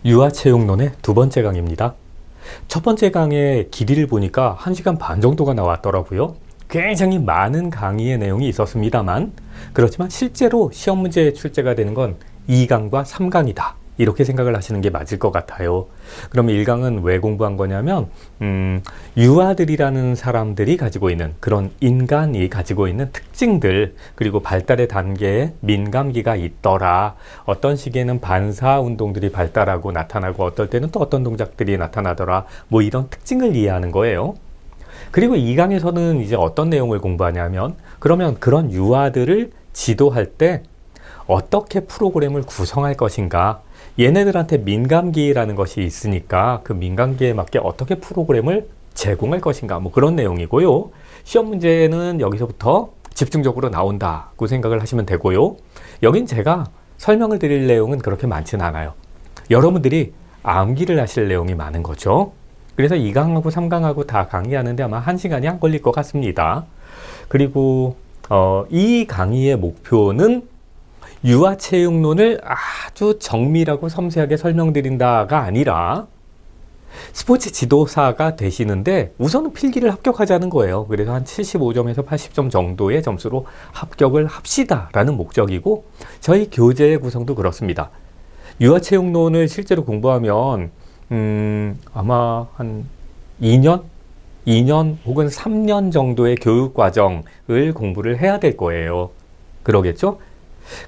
유아체육론의 두 번째 강의입니다. 첫 번째 강의 길이를 보니까 1시간 반 정도가 나왔더라고요. 굉장히 많은 강의의 내용이 있었습니다만, 그렇지만 실제로 시험 문제에 출제가 되는 건 2강과 3강이다. 이렇게 생각을 하시는 게 맞을 것 같아요. 그럼 1강은 왜 공부한 거냐면, 유아들이라는 사람들이 가지고 있는 그런 인간이 가지고 있는 특징들, 그리고 발달의 단계에 민감기가 있더라. 어떤 시기에는 반사 운동들이 발달하고 나타나고 어떨 때는 또 어떤 동작들이 나타나더라. 뭐 이런 특징을 이해하는 거예요. 그리고 2강에서는 이제 어떤 내용을 공부하냐면, 그러면 그런 유아들을 지도할 때 어떻게 프로그램을 구성할 것인가, 얘네들한테 민감기라는 것이 있으니까 그 민감기에 맞게 어떻게 프로그램을 제공할 것인가, 뭐 그런 내용이고요. 시험 문제는 여기서부터 집중적으로 나온다고 생각을 하시면 되고요. 여긴 제가 설명을 드릴 내용은 그렇게 많진 않아요. 여러분들이 암기를 하실 내용이 많은 거죠. 그래서 2강하고 3강하고 다 강의하는데 아마 1시간이 안 걸릴 것 같습니다. 그리고 이 강의의 목표는 유아체육론을 아주 정밀하고 섬세하게 설명드린다가 아니라 스포츠 지도사가 되시는데 우선은 필기를 합격하자는 거예요. 그래서 한 75점에서 80점 정도의 점수로 합격을 합시다라는 목적이고, 저희 교재의 구성도 그렇습니다. 유아체육론을 실제로 공부하면 아마 한 2년 혹은 3년 정도의 교육과정을 공부를 해야 될 거예요. 그러겠죠?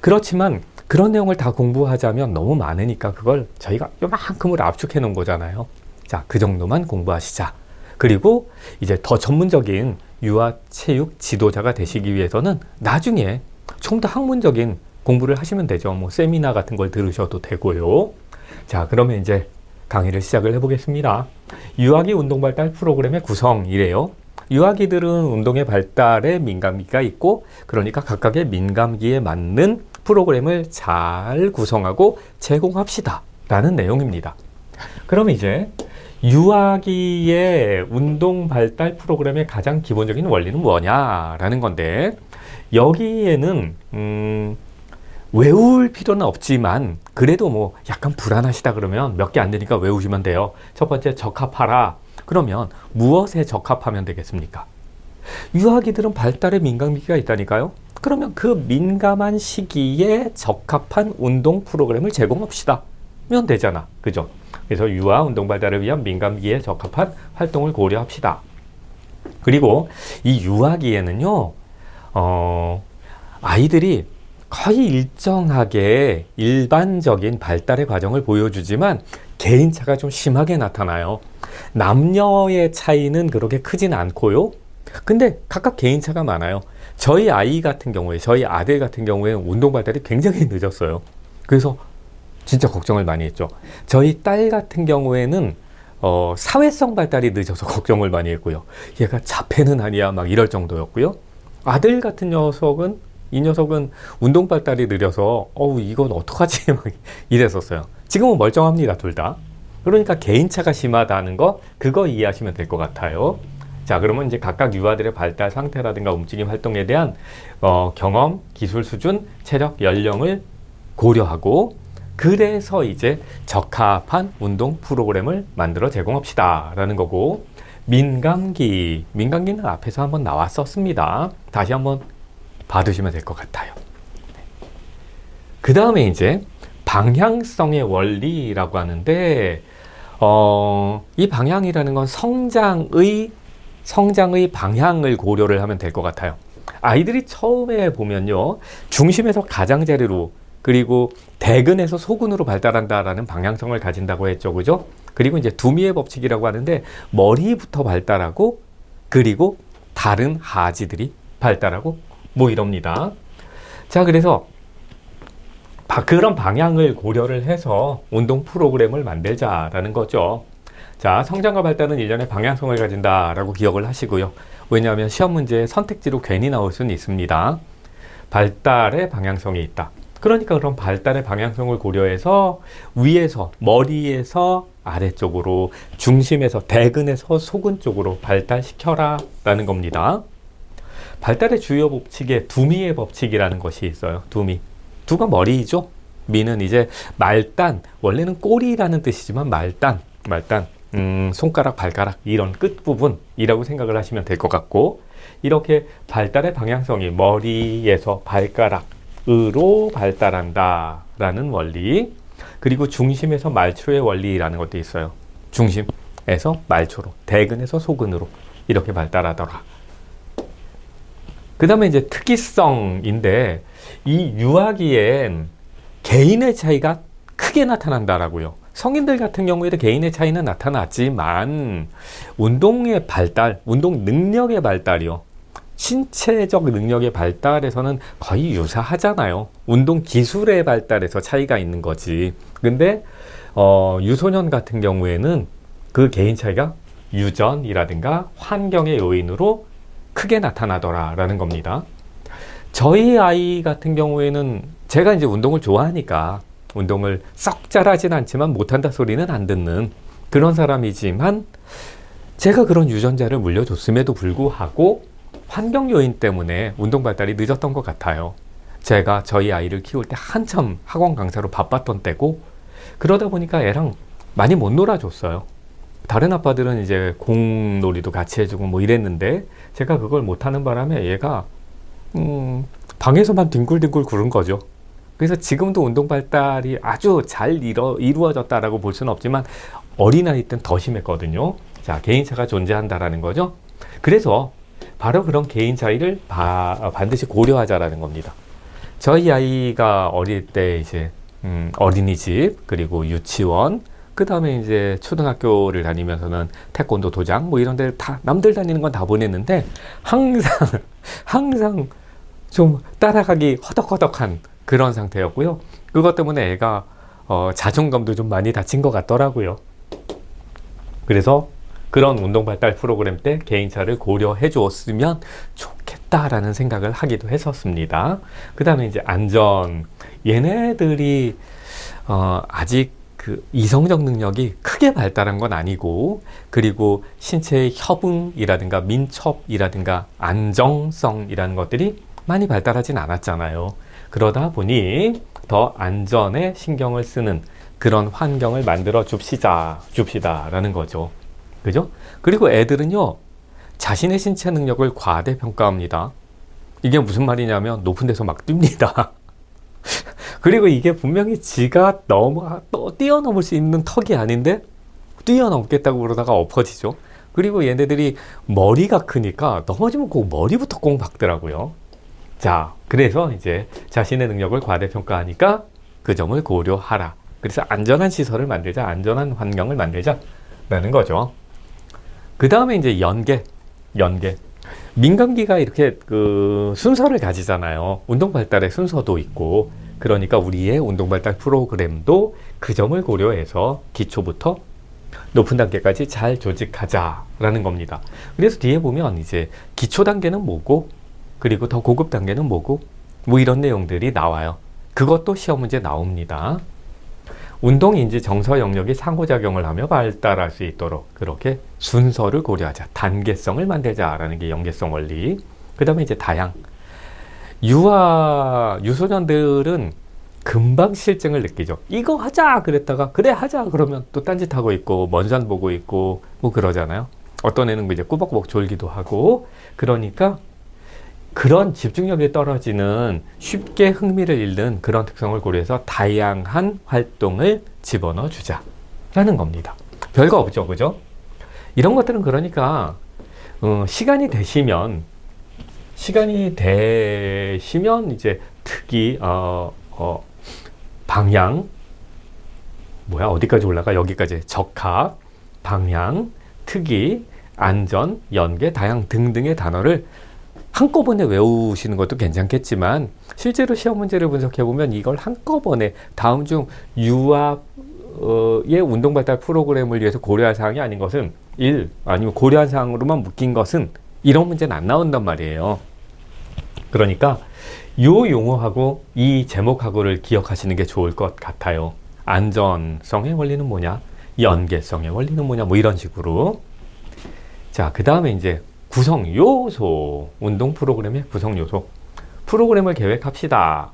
그렇지만 그런 내용을 다 공부하자면 너무 많으니까 그걸 저희가 요만큼을 압축해 놓은 거잖아요. 자, 그 정도만 공부하시자. 그리고 이제 더 전문적인 유아체육 지도자가 되시기 위해서는 나중에 좀 더 학문적인 공부를 하시면 되죠. 뭐 세미나 같은 걸 들으셔도 되고요. 자, 그러면 이제 강의를 시작을 해보겠습니다. 유아기 운동발달 프로그램의 구성이래요. 유아기들은 운동의 발달에 민감기가 있고, 그러니까 각각의 민감기에 맞는 프로그램을 잘 구성하고 제공합시다 라는 내용입니다. 그럼 이제 유아기의 운동 발달 프로그램의 가장 기본적인 원리는 뭐냐라는 건데, 여기에는 외울 필요는 없지만 그래도 뭐 약간 불안하시다 그러면 몇 개 안 되니까 외우시면 돼요. 첫 번째, 적합하라. 그러면 무엇에 적합하면 되겠습니까? 유아기들은 발달에 민감기가 있다니까요. 그러면 그 민감한 시기에 적합한 운동 프로그램을 제공합시다 면 되잖아. 그죠? 그래서 유아 운동 발달을 위한 민감기에 적합한 활동을 고려합시다. 그리고 이 유아기에는요, 아이들이 거의 일정하게 일반적인 발달의 과정을 보여주지만 개인차가 좀 심하게 나타나요. 남녀의 차이는 그렇게 크진 않고요. 근데 각각 개인차가 많아요. 저희 아이 같은 경우에, 저희 아들 같은 경우에는 운동 발달이 굉장히 늦었어요. 그래서 진짜 걱정을 많이 했죠. 저희 딸 같은 경우에는 사회성 발달이 늦어서 걱정을 많이 했고요. 얘가 자폐는 아니야 막 이럴 정도였고요. 아들 같은 이 녀석은 운동 발달이 느려서 이건 어떡하지 막 이랬었어요. 지금은 멀쩡합니다, 둘 다. 그러니까 개인차가 심하다는 거, 그거 이해하시면 될 것 같아요. 자, 그러면 이제 각각 유아들의 발달 상태라든가 움직임 활동에 대한 경험, 기술 수준, 체력, 연령을 고려하고, 그래서 이제 적합한 운동 프로그램을 만들어 제공합시다 라는 거고, 민감기는 앞에서 한번 나왔었습니다. 다시 한번 받으시면 될 것 같아요. 그 다음에 이제 방향성의 원리라고 하는데, 이 방향이라는 건 성장의 방향을 고려를 하면 될 것 같아요. 아이들이 처음에 보면요, 중심에서 가장자리로, 그리고 대근에서 소근으로 발달한다라는 방향성을 가진다고 했죠. 그죠? 그리고 이제 두미의 법칙이라고 하는데, 머리부터 발달하고, 그리고 다른 하지들이 발달하고, 뭐 이럽니다. 자, 그래서 그런 방향을 고려를 해서 운동 프로그램을 만들자라는 거죠. 자, 성장과 발달은 일련의 방향성을 가진다라고 기억을 하시고요. 왜냐하면 시험 문제에 선택지로 괜히 나올 수는 있습니다. 발달의 방향성이 있다. 그러니까 그런 발달의 방향성을 고려해서 위에서, 머리에서 아래쪽으로, 중심에서, 대근에서 소근 쪽으로 발달시켜라 라는 겁니다. 발달의 주요 법칙에 두미의 법칙이라는 것이 있어요. 두가 머리이죠. 미는 이제 말단, 원래는 꼬리라는 뜻이지만 말단, 손가락, 발가락 이런 끝부분이라고 생각을 하시면 될 것 같고, 이렇게 발달의 방향성이 머리에서 발가락으로 발달한다 라는 원리, 그리고 중심에서 말초의 원리라는 것도 있어요. 중심에서 말초로, 대근에서 소근으로 이렇게 발달하더라. 그 다음에 이제 특이성인데, 이 유아기엔 개인의 차이가 크게 나타난다라고요. 성인들 같은 경우에도 개인의 차이는 나타났지만 운동의 발달, 운동 능력의 발달이요. 신체적 능력의 발달에서는 거의 유사하잖아요. 운동 기술의 발달에서 차이가 있는 거지. 근데 유소년 같은 경우에는 그 개인 차이가 유전이라든가 환경의 요인으로 크게 나타나더라라는 겁니다. 저희 아이 같은 경우에는 제가 이제 운동을 좋아하니까 운동을 썩 잘하진 않지만 못한다 소리는 안 듣는 그런 사람이지만, 제가 그런 유전자를 물려줬음에도 불구하고 환경 요인 때문에 운동 발달이 늦었던 것 같아요. 제가 저희 아이를 키울 때 한참 학원 강사로 바빴던 때고, 그러다 보니까 애랑 많이 못 놀아줬어요. 다른 아빠들은 이제 공놀이도 같이 해주고 뭐 이랬는데, 제가 그걸 못하는 바람에 얘가 방에서만 뒹굴뒹굴 구른 거죠. 그래서 지금도 운동 발달이 아주 잘 이루어졌다라고 볼 수는 없지만 어린아이 때는 더 심했거든요. 자, 개인차가 존재한다라는 거죠. 그래서 바로 그런 개인 차이를 반드시 고려하자라는 겁니다. 저희 아이가 어릴 때 이제 어린이집, 그리고 유치원, 그 다음에 이제 초등학교를 다니면서는 태권도 도장 뭐 이런 데를 다 남들 다니는 건 다 보냈는데, 항상 좀 따라가기 허덕허덕한 그런 상태였고요. 그것 때문에 애가 자존감도 좀 많이 다친 것 같더라고요. 그래서 그런 운동 발달 프로그램 때 개인차를 고려해 주었으면 좋겠다라는 생각을 하기도 했었습니다. 그 다음에 이제 안전. 얘네들이 아직 그 이성적 능력이 크게 발달한 건 아니고, 그리고 신체의 협응이라든가 민첩이라든가 안정성이라는 것들이 많이 발달하진 않았잖아요. 그러다 보니 더 안전에 신경을 쓰는 그런 환경을 만들어 줍시다라는 거죠. 그죠? 그리고 애들은요, 자신의 신체 능력을 과대평가합니다. 이게 무슨 말이냐면 높은 데서 막 뜁니다. 그리고 이게 분명히 지가 뛰어넘을 수 있는 턱이 아닌데 뛰어넘겠다고 그러다가 엎어지죠. 그리고 얘네들이 머리가 크니까 넘어지면 꼭 머리부터 꼭 박더라고요. 자, 그래서 이제 자신의 능력을 과대평가하니까 그 점을 고려하라. 그래서 안전한 시설을 만들자, 안전한 환경을 만들자라는 거죠. 그 다음에 이제 연계. 민감기가 이렇게 그 순서를 가지잖아요. 운동 발달의 순서도 있고, 그러니까 우리의 운동 발달 프로그램도 그 점을 고려해서 기초부터 높은 단계까지 잘 조직하자라는 겁니다. 그래서 뒤에 보면 이제 기초 단계는 뭐고, 그리고 더 고급 단계는 뭐고, 뭐 이런 내용들이 나와요. 그것도 시험 문제 나옵니다. 운동인지 정서 영역이 상호작용을 하며 발달할 수 있도록 그렇게 순서를 고려하자, 단계성을 만들자라는 게 연계성 원리. 그 다음에 이제 다양. 유소년들은 금방 실증을 느끼죠. 이거 하자 그랬다가 그래 하자 그러면 또 딴짓하고 있고 먼 산 보고 있고 뭐 그러잖아요. 어떤 애는 이제 꾸벅꾸벅 졸기도 하고, 그러니까 그런 집중력이 떨어지는, 쉽게 흥미를 잃는 그런 특성을 고려해서 다양한 활동을 집어넣어 주자라는 겁니다. 별거 없죠, 그죠? 이런 것들은 그러니까 시간이 되시면 이제 특히 방향, 어디까지 올라가? 여기까지. 적합, 방향, 특이, 안전, 연계, 다양 등등의 단어를 한꺼번에 외우시는 것도 괜찮겠지만, 실제로 시험 문제를 분석해보면 이걸 한꺼번에 다음 중 유아의 운동 발달 프로그램을 위해서 고려할 사항이 아닌 것은 아니면 고려한 사항으로만 묶인 것은 이런 문제는 안 나온단 말이에요. 그러니까 요 용어하고 이 제목하고를 기억하시는 게 좋을 것 같아요. 안전성의 원리는 뭐냐? 연계성의 원리는 뭐냐? 뭐 이런 식으로. 자, 그 다음에 이제 구성 요소, 운동 프로그램의 구성 요소. 프로그램을 계획합시다.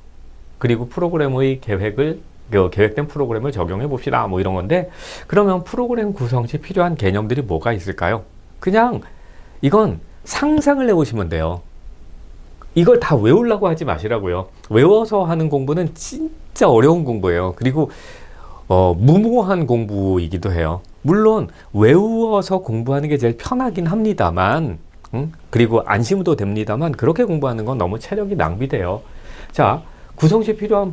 그리고 프로그램의 계획된 프로그램을 적용해 봅시다. 뭐 이런 건데, 그러면 프로그램 구성 시 필요한 개념들이 뭐가 있을까요? 그냥 이건 상상을 해보시면 돼요. 이걸 다 외우려고 하지 마시라고요. 외워서 하는 공부는 진짜 어려운 공부예요. 그리고 무모한 공부이기도 해요. 물론 외워서 공부하는 게 제일 편하긴 합니다만, 그리고 안심도 됩니다만, 그렇게 공부하는 건 너무 체력이 낭비돼요. 자, 구성 시 필요한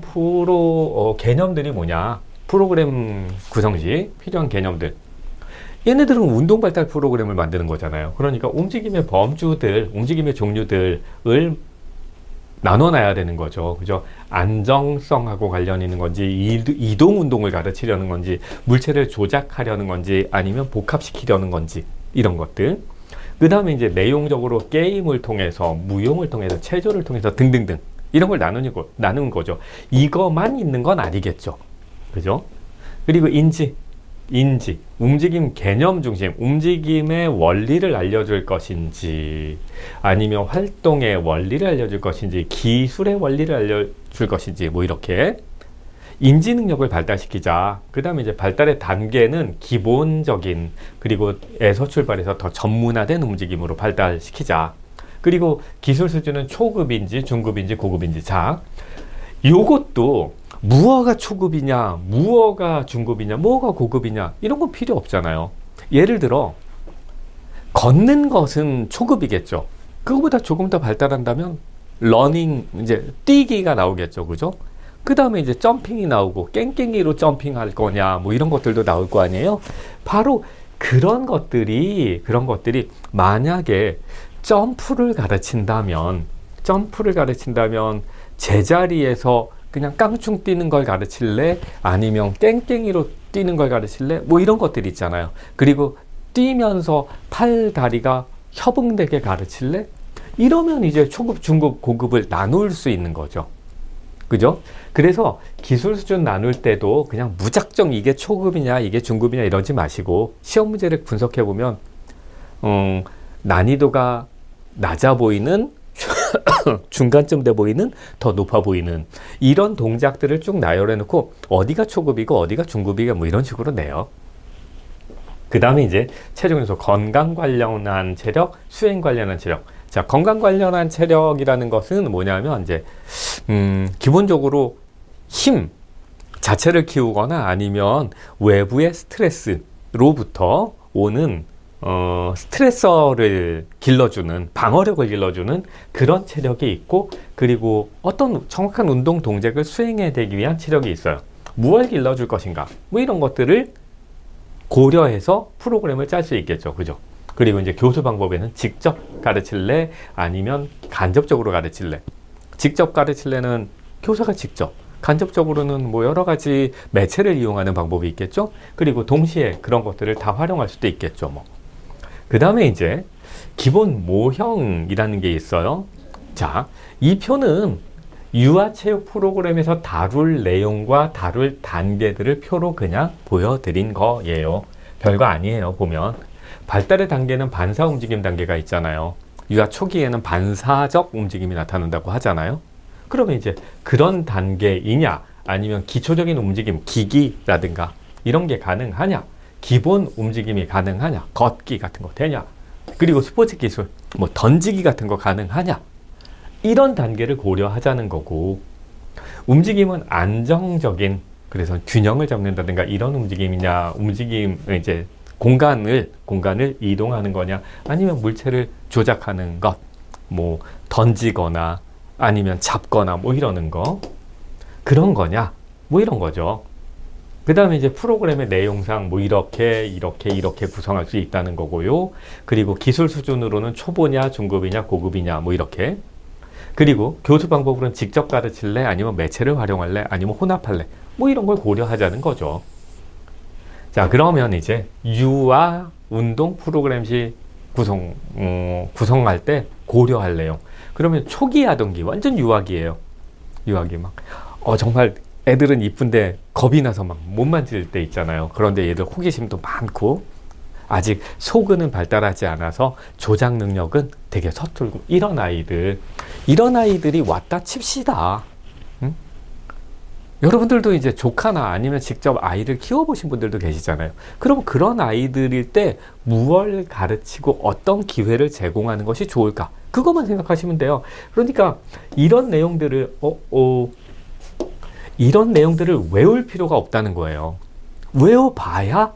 개념들이 뭐냐? 프로그램 구성 시 필요한 개념들. 얘네들은 운동 발달 프로그램을 만드는 거잖아요. 그러니까 움직임의 범주들, 움직임의 종류들을 나눠놔야 되는 거죠. 그죠? 안정성하고 관련 있는 건지, 이동 운동을 가르치려는 건지, 물체를 조작하려는 건지, 아니면 복합시키려는 건지, 이런 것들. 그 다음에 이제 내용적으로 게임을 통해서, 무용을 통해서, 체조를 통해서 등등등. 이런 걸 나누는 거죠. 이거만 있는 건 아니겠죠. 그죠? 그리고 인지, 움직임 개념 중심, 움직임의 원리를 알려줄 것인지, 아니면 활동의 원리를 알려줄 것인지, 기술의 원리를 알려줄 것인지, 뭐 이렇게 인지 능력을 발달시키자. 그 다음에 이제 발달의 단계는 기본적인, 그리고 에서 출발해서 더 전문화된 움직임으로 발달시키자. 그리고 기술 수준은 초급인지, 중급인지, 고급인지. 자, 요것도 무엇가 초급이냐, 무엇가 중급이냐, 뭐가 고급이냐, 이런 건 필요 없잖아요. 예를 들어, 걷는 것은 초급이겠죠. 그거보다 조금 더 발달한다면, 러닝, 이제 뛰기가 나오겠죠. 그죠? 그 다음에 이제 점핑이 나오고, 깽깽이로 점핑할 거냐, 뭐 이런 것들도 나올 거 아니에요? 바로 그런 것들이 만약에 점프를 가르친다면, 제자리에서 그냥 깡충 뛰는 걸 가르칠래? 아니면 깽깽이로 뛰는 걸 가르칠래? 뭐 이런 것들이 있잖아요. 그리고 뛰면서 팔, 다리가 협응되게 가르칠래? 이러면 이제 초급, 중급, 고급을 나눌 수 있는 거죠. 그죠? 그래서 기술 수준 나눌 때도 그냥 무작정 이게 초급이냐, 이게 중급이냐 이러지 마시고, 시험 문제를 분석해 보면, 난이도가 낮아 보이는, 중간쯤 돼 보이는, 더 높아 보이는 이런 동작들을 쭉 나열해 놓고 어디가 초급이고 어디가 중급이고 뭐 이런 식으로 내요. 그 다음에 이제 체력 요소, 건강 관련한 체력, 수행 관련한 체력. 자, 건강 관련한 체력이라는 것은 뭐냐면 이제 기본적으로 힘 자체를 키우거나 아니면 외부의 스트레스로부터 오는 스트레서를 길러주는, 방어력을 길러주는 그런 체력이 있고, 그리고 어떤 정확한 운동 동작을 수행해내기 위한 체력이 있어요. 무엇을 길러줄 것인가, 뭐 이런 것들을 고려해서 프로그램을 짤 수 있겠죠. 그죠? 그리고 이제 교수 방법에는 직접 가르칠래, 아니면 간접적으로 가르칠래. 직접 가르칠래는 교사가 직접, 간접적으로는 뭐 여러 가지 매체를 이용하는 방법이 있겠죠. 그리고 동시에 그런 것들을 다 활용할 수도 있겠죠. 뭐. 그 다음에 이제 기본 모형이라는 게 있어요. 자, 이 표는 유아체육 프로그램에서 다룰 내용과 다룰 단계들을 표로 그냥 보여드린 거예요. 별거 아니에요. 보면 발달의 단계는 반사 움직임 단계가 있잖아요. 유아 초기에는 반사적 움직임이 나타난다고 하잖아요. 그러면 이제 그런 단계이냐, 아니면 기초적인 움직임, 기기라든가 이런 게 가능하냐, 기본 움직임이 가능하냐, 걷기 같은 거 되냐, 그리고 스포츠 기술, 뭐 던지기 같은 거 가능하냐, 이런 단계를 고려하자는 거고, 움직임은 안정적인, 그래서 균형을 잡는다든가 이런 움직임이냐, 움직임 이제 공간을 이동하는 거냐, 아니면 물체를 조작하는 것, 뭐 던지거나 아니면 잡거나 뭐 이러는 거, 그런 거냐, 뭐 이런 거죠. 그 다음에 이제 프로그램의 내용상 뭐 이렇게 구성할 수 있다는 거고요. 그리고 기술 수준으로는 초보냐, 중급이냐, 고급이냐, 뭐 이렇게. 그리고 교수 방법으로는 직접 가르칠래, 아니면 매체를 활용할래, 아니면 혼합할래, 뭐 이런 걸 고려하자는 거죠. 자, 그러면 이제 유아 운동 프로그램 시 구성할 때 고려할 내용. 그러면 초기 아동기, 완전 유아기예요. 유아기 막 정말 애들은 이쁜데 겁이 나서 막 못 만질 때 있잖아요. 그런데 얘들 호기심도 많고 아직 소근은 발달하지 않아서 조작 능력은 되게 서툴고, 이런 아이들이 왔다 칩시다. 응? 여러분들도 이제 조카나 아니면 직접 아이를 키워보신 분들도 계시잖아요. 그럼 그런 아이들일 때 무엇을 가르치고 어떤 기회를 제공하는 것이 좋을까? 그것만 생각하시면 돼요. 그러니까 이런 내용들을 이런 내용들을 외울 필요가 없다는 거예요. 외워봐야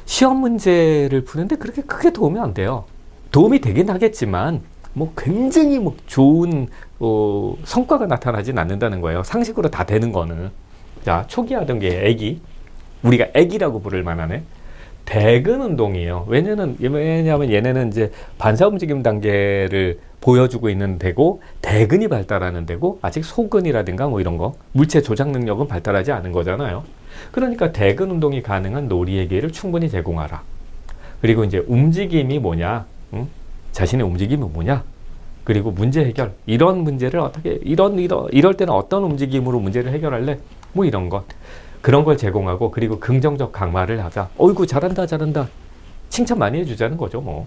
시험 문제를 푸는데 그렇게 크게 도움이 안 돼요. 도움이 되긴 하겠지만 뭐 굉장히 뭐 좋은 성과가 나타나진 않는다는 거예요. 상식으로 다 되는 거는. 자, 초기 아동기의 애기, 우리가 애기라고 부를 만한 대근 운동이에요. 왜냐면 얘네는 이제 반사 움직임 단계를 보여주고 있는 데고, 대근이 발달하는 데고, 아직 소근이라든가 뭐 이런 거 물체 조작 능력은 발달하지 않은 거잖아요. 그러니까 대근 운동이 가능한 놀이의 기회를 충분히 제공하라. 그리고 이제 움직임이 뭐냐, 자신의 움직임이 뭐냐, 그리고 문제 해결, 이런 문제를 어떻게 이럴 때는 어떤 움직임으로 문제를 해결할래, 뭐 이런 것, 그런 걸 제공하고, 그리고 긍정적 강화를 하자. 어이구 잘한다 칭찬 많이 해주자는 거죠. 뭐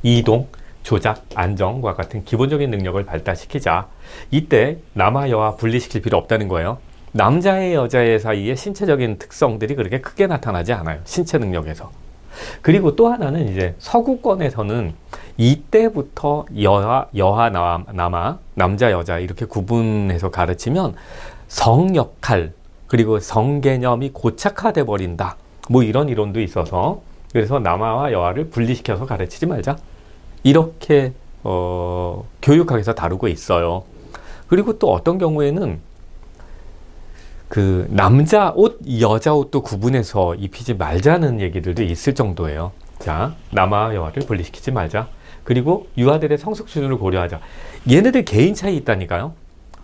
이동, 조작, 안정과 같은 기본적인 능력을 발달시키자. 이때 남아 여아 분리시킬 필요 없다는 거예요. 남자의 여자의 사이에 신체적인 특성들이 그렇게 크게 나타나지 않아요. 신체 능력에서. 그리고 또 하나는 이제 서구권에서는 이때부터 여하, 남아, 남자, 여자 이렇게 구분해서 가르치면 성 역할, 그리고 성 개념이 고착화돼 버린다. 뭐 이런 이론도 있어서, 그래서 남아와 여아를 분리시켜서 가르치지 말자. 이렇게 교육학에서 다루고 있어요. 그리고 또 어떤 경우에는 그 남자 옷, 여자 옷도 구분해서 입히지 말자는 얘기들도 있을 정도예요. 자, 남아와 여아를 분리시키지 말자. 그리고 유아들의 성숙 수준을 고려하자. 얘네들 개인 차이 있다니까요.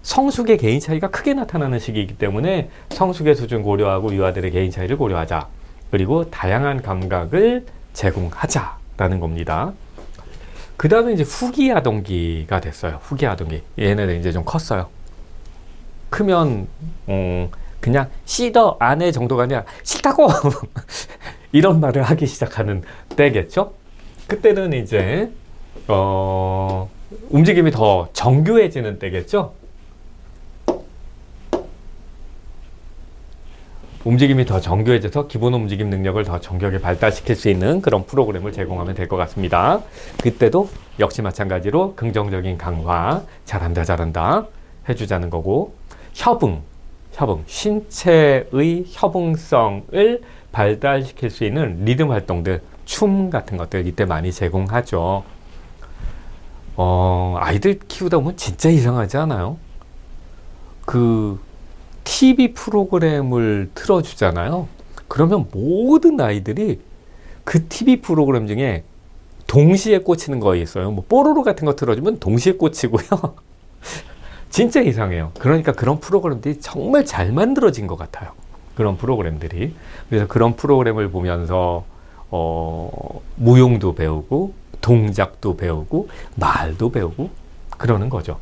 성숙의 개인 차이가 크게 나타나는 시기이기 때문에 성숙의 수준 고려하고 유아들의 개인 차이를 고려하자. 그리고 다양한 감각을 제공하자라는 겁니다. 그 다음에 이제 후기 아동기가 됐어요. 후기 아동기. 얘네들 이제 좀 컸어요. 크면 그냥 싫어 안 해 정도가 아니라 싫다고 이런 말을 하기 시작하는 때겠죠. 그때는 이제 움직임이 더 정교해지는 때겠죠. 움직임이 더 정교해져서 기본 움직임 능력을 더 정교하게 발달시킬 수 있는 그런 프로그램을 제공하면 될 것 같습니다. 그때도 역시 마찬가지로 긍정적인 강화, 잘한다 해주자는 거고, 협응, 신체의 협응성을 발달시킬 수 있는 리듬 활동들, 춤 같은 것들 이때 많이 제공하죠. 아이들 키우다 보면 진짜 이상하지 않아요? 그 TV 프로그램을 틀어주잖아요. 그러면 모든 아이들이 그 TV 프로그램 중에 동시에 꽂히는 거 있어요. 뭐 뽀로로 같은 거 틀어주면 동시에 꽂히고요. 진짜 이상해요. 그러니까 그런 프로그램들이 정말 잘 만들어진 것 같아요. 그런 프로그램들이. 그래서 그런 프로그램을 보면서 무용도 배우고 동작도 배우고 말도 배우고 그러는 거죠.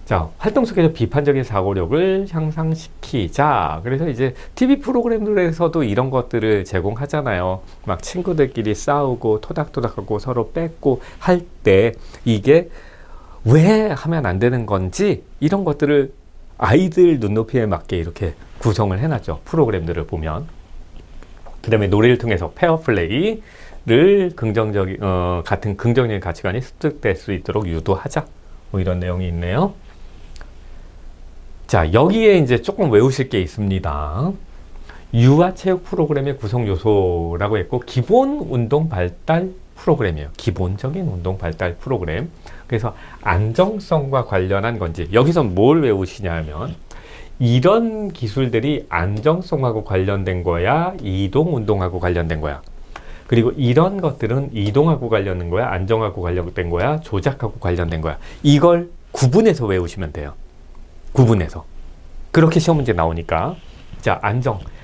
자, 활동 속에서 비판적인 사고력을 향상시키자. 그래서 이제 TV 프로그램들에서도 이런 것들을 제공하잖아요. 막 친구들끼리 싸우고 토닥토닥하고 서로 뺏고 할 때 이게 왜 하면 안 되는 건지, 이런 것들을 아이들 눈높이에 맞게 이렇게 구성을 해놨죠. 프로그램들을 보면. 그 다음에 노래를 통해서 페어플레이를 같은 긍정적인 가치관이 습득될 수 있도록 유도하자. 뭐 이런 내용이 있네요. 자, 여기에 이제 조금 외우실 게 있습니다. 유아체육 프로그램의 구성 요소라고 했고, 기본 운동 발달 프로그램이에요. 기본적인 운동 발달 프로그램. 그래서 안정성과 관련한 건지, 여기서 뭘 외우시냐면, 이런 기술들이 안정성하고 관련된 거야, 이동 운동하고 관련된 거야. 그리고 이런 것들은 이동하고 관련된 거야, 안정하고 관련된 거야, 조작하고 관련된 거야. 이걸 구분해서 외우시면 돼요. 구분해서. 그렇게 시험 문제 나오니까. 자,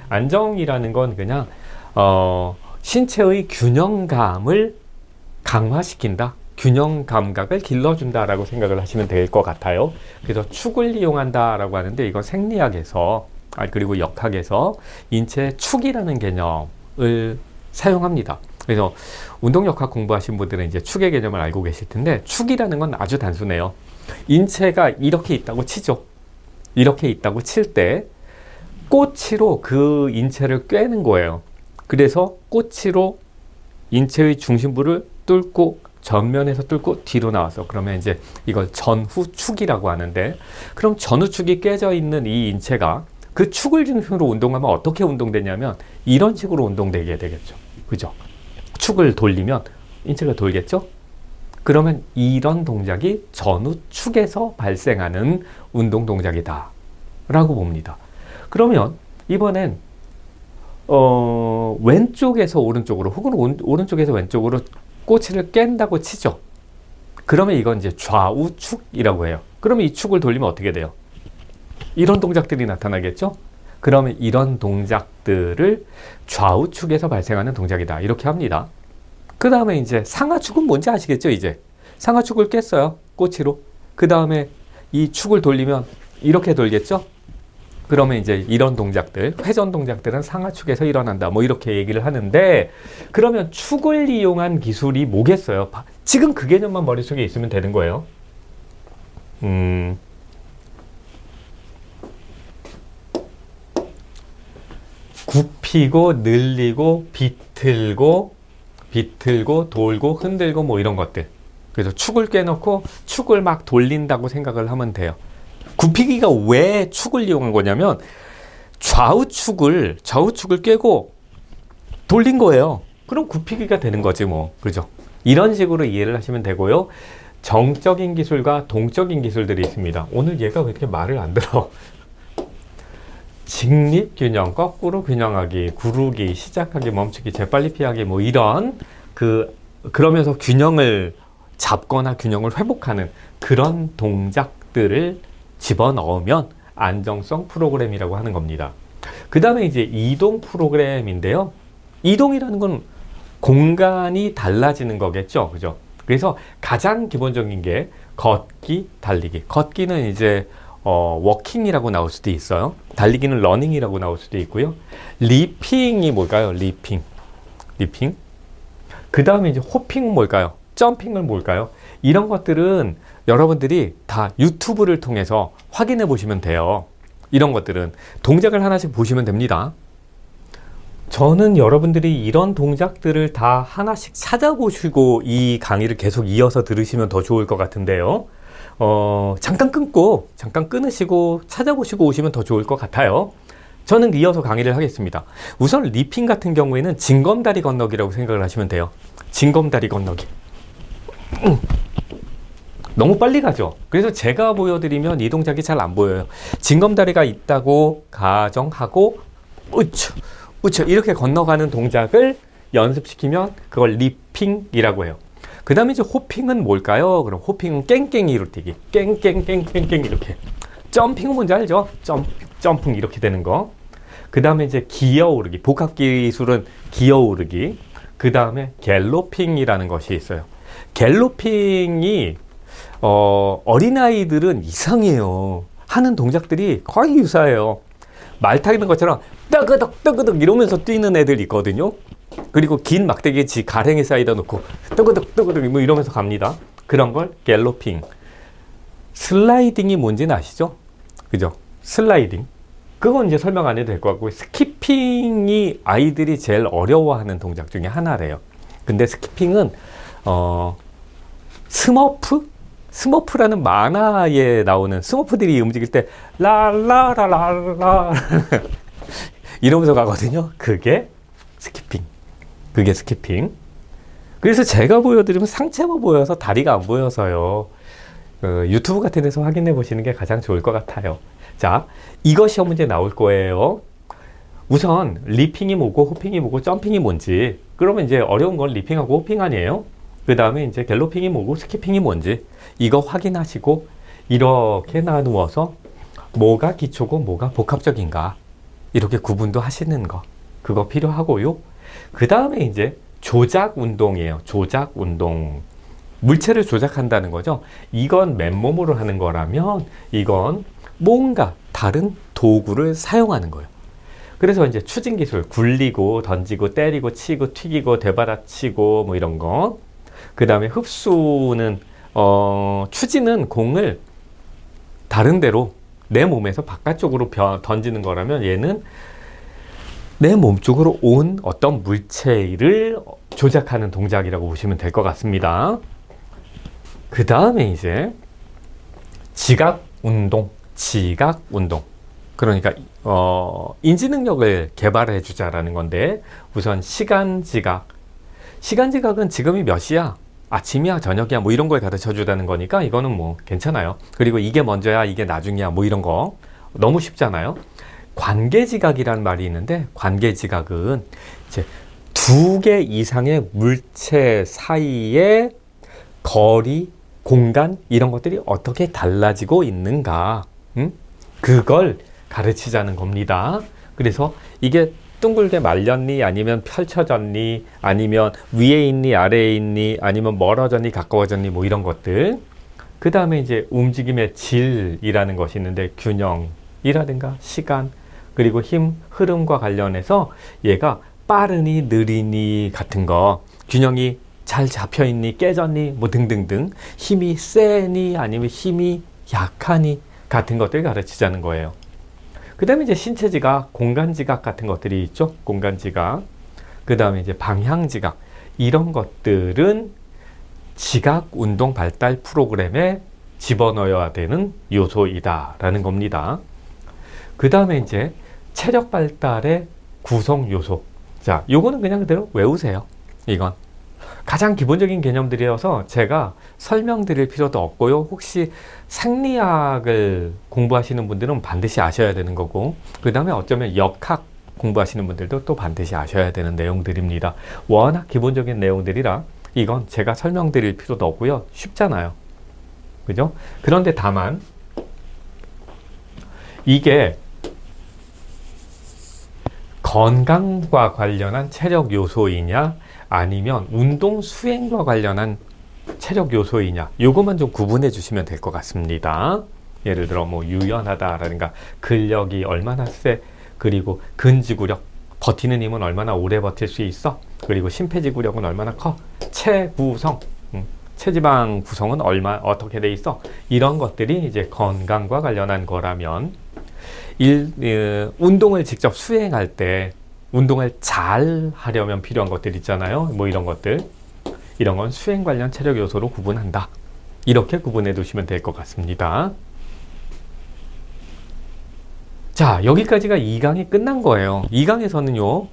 안정이라는 건 그냥 신체의 균형감을 강화시킨다, 균형 감각을 길러준다라고 생각을 하시면 될 것 같아요. 그래서 축을 이용한다 라고 하는데, 이건 생리학에서 그리고 역학에서 인체 축이라는 개념을 사용합니다. 그래서 운동역학 공부하신 분들은 이제 축의 개념을 알고 계실 텐데, 축이라는 건 아주 단순해요. 인체가 이렇게 있다고 치죠. 이렇게 있다고 칠 때 꼬치로 그 인체를 꿰는 거예요. 그래서 꼬치로 인체의 중심부를 뚫고 전면에서 뚫고 뒤로 나와서 그러면 이제 이걸 전후축이라고 하는데, 그럼 전후축이 깨져 있는 이 인체가 그 축을 중심으로 운동하면 어떻게 운동되냐면 이런 식으로 운동되게 되겠죠. 그죠? 축을 돌리면 인체가 돌겠죠? 그러면 이런 동작이 전후축에서 발생하는 운동 동작이다 라고 봅니다. 그러면 이번엔 왼쪽에서 오른쪽으로 혹은 오른쪽에서 왼쪽으로 꼬치를 깬다고 치죠. 그러면 이건 이제 좌우축이라고 해요. 그러면 이 축을 돌리면 어떻게 돼요? 이런 동작들이 나타나겠죠? 그러면 이런 동작들을 좌우축에서 발생하는 동작이다 이렇게 합니다. 그 다음에 이제 상하축은 뭔지 아시겠죠? 이제 상하축을 깼어요, 꼬치로. 그 다음에 이 축을 돌리면 이렇게 돌겠죠? 그러면 이제 이런 동작들, 회전 동작들은 상하축에서 일어난다 뭐 이렇게 얘기를 하는데, 그러면 축을 이용한 기술이 뭐겠어요? 지금 그 개념만 머릿속에 있으면 되는 거예요. 굽히고 늘리고 비틀고 돌고 흔들고 뭐 이런 것들. 그래서 축을 깨놓고 축을 막 돌린다고 생각을 하면 돼요. 굽히기가 왜 축을 이용한 거냐면 좌우축을 깨고 돌린 거예요. 그럼 굽히기가 되는 거지 뭐. 그죠? 이런 식으로 이해를 하시면 되고요. 정적인 기술과 동적인 기술들이 있습니다. 오늘 얘가 왜 이렇게 말을 안 들어? 직립균형, 거꾸로 균형하기, 구르기, 시작하기, 멈추기, 재빨리 피하기 뭐 이런 그러면서 균형을 잡거나 균형을 회복하는 그런 동작들을 집어넣으면 안정성 프로그램이라고 하는 겁니다. 그 다음에 이제 이동 프로그램인데요. 이동이라는 건 공간이 달라지는 거겠죠. 그죠? 그래서 가장 기본적인 게 걷기, 달리기. 걷기는 이제 워킹이라고 나올 수도 있어요. 달리기는 러닝이라고 나올 수도 있고요. 리핑이 뭘까요? 리핑. 그 다음에 이제 호핑은 뭘까요? 점핑은 뭘까요? 이런 것들은 여러분들이 다 유튜브를 통해서 확인해 보시면 돼요. 이런 것들은 동작을 하나씩 보시면 됩니다. 저는 여러분들이 이런 동작들을 다 하나씩 찾아보시고 이 강의를 계속 이어서 들으시면 더 좋을 것 같은데요. 잠깐 끊으시고 찾아보시고 오시면 더 좋을 것 같아요. 저는 이어서 강의를 하겠습니다. 우선 리핑 같은 경우에는 징검다리 건너기라고 생각을 하시면 돼요. 징검다리 건너기. 너무 빨리 가죠. 그래서 제가 보여드리면 이 동작이 잘 안 보여요. 징검다리가 있다고 가정하고 우측 이렇게 건너가는 동작을 연습시키면 그걸 리핑이라고 해요. 그 다음에 이제 호핑은 뭘까요? 그럼 호핑은 깽깽이로 뛰기. 깽깽깽깽깽 이렇게. 점핑은 뭔지 알죠? 점핑 이렇게 되는 거. 그 다음에 이제 기어오르기. 복합기술은 기어오르기. 그 다음에 갤로핑이라는 것이 있어요. 갤로핑이 어린아이들은 이상해요. 하는 동작들이 거의 유사해요. 말 타는 것처럼 떠그덕 이러면서 뛰는 애들 있거든요. 그리고 긴 막대기에 가랭이 사이다 놓고 떠그덕 뭐 이러면서 갑니다. 그런 걸 갤로핑. 슬라이딩이 뭔지는 아시죠? 그죠? 슬라이딩. 그건 이제 설명 안 해도 될 것 같고, 스키핑이 아이들이 제일 어려워하는 동작 중에 하나래요. 근데 스키핑은 스머프라는 만화에 나오는 스머프들이 움직일 때 라라라라라 이러면서 가거든요. 그게 스키핑. 그래서 제가 보여드리면 상체만 보여서 다리가 안 보여서요. 유튜브 같은 데서 확인해 보시는 게 가장 좋을 것 같아요. 자, 이거 시험 문제 나올 거예요. 우선 리핑이 뭐고 호핑이 뭐고 점핑이 뭔지. 그러면 이제 어려운 건 리핑하고 호핑 아니에요? 그 다음에 이제 갤로핑이 뭐고 스키핑이 뭔지 이거 확인하시고 이렇게 나누어서 뭐가 기초고 뭐가 복합적인가 이렇게 구분도 하시는 거, 그거 필요하고요. 그 다음에 이제 조작 운동이에요. 조작 운동. 물체를 조작한다는 거죠. 이건 맨몸으로 하는 거라면 이건 뭔가 다른 도구를 사용하는 거예요. 그래서 이제 추진 기술, 굴리고 던지고 때리고 치고 튀기고 되받아치고 뭐 이런 거. 그 다음에 흡수는 추진은 공을 다른 데로 내 몸에서 바깥쪽으로 던지는 거라면 얘는 내 몸 쪽으로 온 어떤 물체를 조작하는 동작이라고 보시면 될 것 같습니다. 그 다음에 이제 지각 운동. 그러니까 인지 능력을 개발해 주자라는 건데, 우선 시간 지각. 시간 지각은 지금이 몇 시야? 아침이야? 저녁이야? 뭐 이런 걸 가르쳐 주다는 거니까 이거는 뭐 괜찮아요. 그리고 이게 먼저야? 이게 나중이야? 뭐 이런 거 너무 쉽잖아요. 관계 지각이라는 말이 있는데, 관계 지각은 이제 두 개 이상의 물체 사이의 거리, 공간 이런 것들이 어떻게 달라지고 있는가, 그걸 가르치자는 겁니다. 그래서 이게 둥글게 말렸니, 아니면 펼쳐졌니, 아니면 위에 있니, 아래에 있니, 아니면 멀어졌니, 가까워졌니, 뭐 이런 것들. 그 다음에 이제 움직임의 질이라는 것이 있는데, 균형이라든가 시간, 그리고 힘, 흐름과 관련해서 얘가 빠르니, 느리니 같은 거, 균형이 잘 잡혀있니, 깨졌니, 뭐 등등등, 힘이 세니, 아니면 힘이 약하니 같은 것들 가르치자는 거예요. 그 다음에 이제 신체 지각, 공간 지각 같은 것들이 있죠. 공간 지각. 그 다음에 이제 방향 지각. 이런 것들은 지각 운동 발달 프로그램에 집어넣어야 되는 요소이다라는 겁니다. 그 다음에 이제 체력 발달의 구성 요소. 자, 요거는 그냥 그대로 외우세요. 이건 가장 기본적인 개념들이어서 제가 설명드릴 필요도 없고요. 혹시 생리학을 공부하시는 분들은 반드시 아셔야 되는 거고, 그 다음에 어쩌면 역학 공부하시는 분들도 또 반드시 아셔야 되는 내용들입니다. 워낙 기본적인 내용들이라 이건 제가 설명드릴 필요도 없고요. 쉽잖아요. 그죠? 그런데 다만 이게 건강과 관련한 체력 요소이냐, 아니면 운동 수행과 관련한 체력 요소이냐, 요것만 좀 구분해 주시면 될 것 같습니다. 예를 들어 뭐 유연하다라든가 근력이 얼마나 세, 그리고 근지구력, 버티는 힘은 얼마나 오래 버틸 수 있어, 그리고 심폐지구력은 얼마나 커, 체구성, 체지방 구성은 어떻게 돼 있어, 이런 것들이 이제 건강과 관련한 거라면, 운동을 직접 수행할 때 운동을 잘 하려면 필요한 것들 있잖아요. 뭐 이런 것들, 이런 건 수행 관련 체력 요소로 구분한다. 이렇게 구분해 두시면 될 것 같습니다. 자, 여기까지가 2강이 끝난 거예요. 2강에서는요,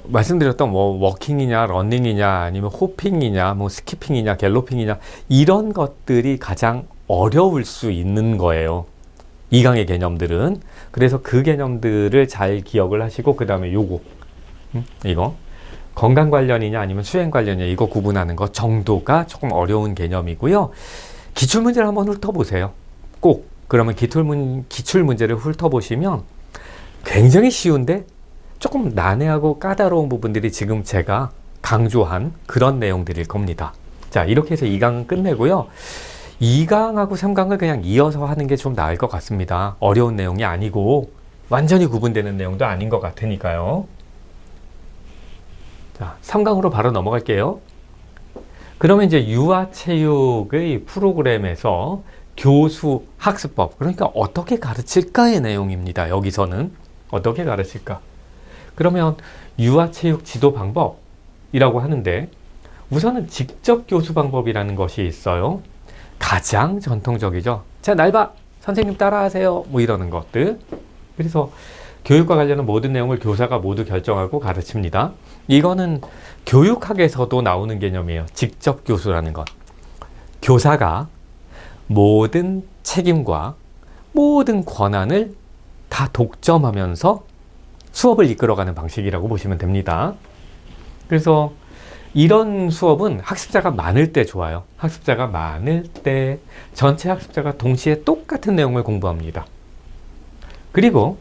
말씀드렸던 뭐 워킹이냐, 러닝이냐, 아니면 호핑이냐, 뭐 스키핑이냐, 갤로핑이냐, 이런 것들이 가장 어려울 수 있는 거예요. 2강의 개념들은. 그래서 그 개념들을 잘 기억을 하시고, 그 다음에 요거, 이거 건강 관련이냐 아니면 수행 관련이냐, 이거 구분하는 것 정도가 조금 어려운 개념이고요. 기출문제를 한번 훑어보세요. 꼭. 그러면 기출문제를 훑어보시면 굉장히 쉬운데 조금 난해하고 까다로운 부분들이 지금 제가 강조한 그런 내용들일 겁니다. 자, 이렇게 해서 2강은 끝내고요. 2강하고 3강을 그냥 이어서 하는 게 좀 나을 것 같습니다. 어려운 내용이 아니고 완전히 구분되는 내용도 아닌 것 같으니까요. 자, 3강으로 바로 넘어갈게요. 그러면 이제 유아체육의 프로그램에서 교수 학습법, 그러니까 어떻게 가르칠까의 내용입니다. 여기서는 어떻게 가르칠까? 그러면 유아체육 지도 방법이라고 하는데, 우선은 직접 교수 방법이라는 것이 있어요. 가장 전통적이죠. 자, 날 봐! 선생님 따라하세요! 뭐 이러는 것들. 그래서 교육과 관련한 모든 내용을 교사가 모두 결정하고 가르칩니다. 이거는 교육학에서도 나오는 개념이에요. 직접 교수라는 것. 교사가 모든 책임과 모든 권한을 다 독점하면서 수업을 이끌어가는 방식이라고 보시면 됩니다. 그래서 이런 수업은 학습자가 많을 때 좋아요. 학습자가 많을 때 전체 학습자가 동시에 똑같은 내용을 공부합니다. 그리고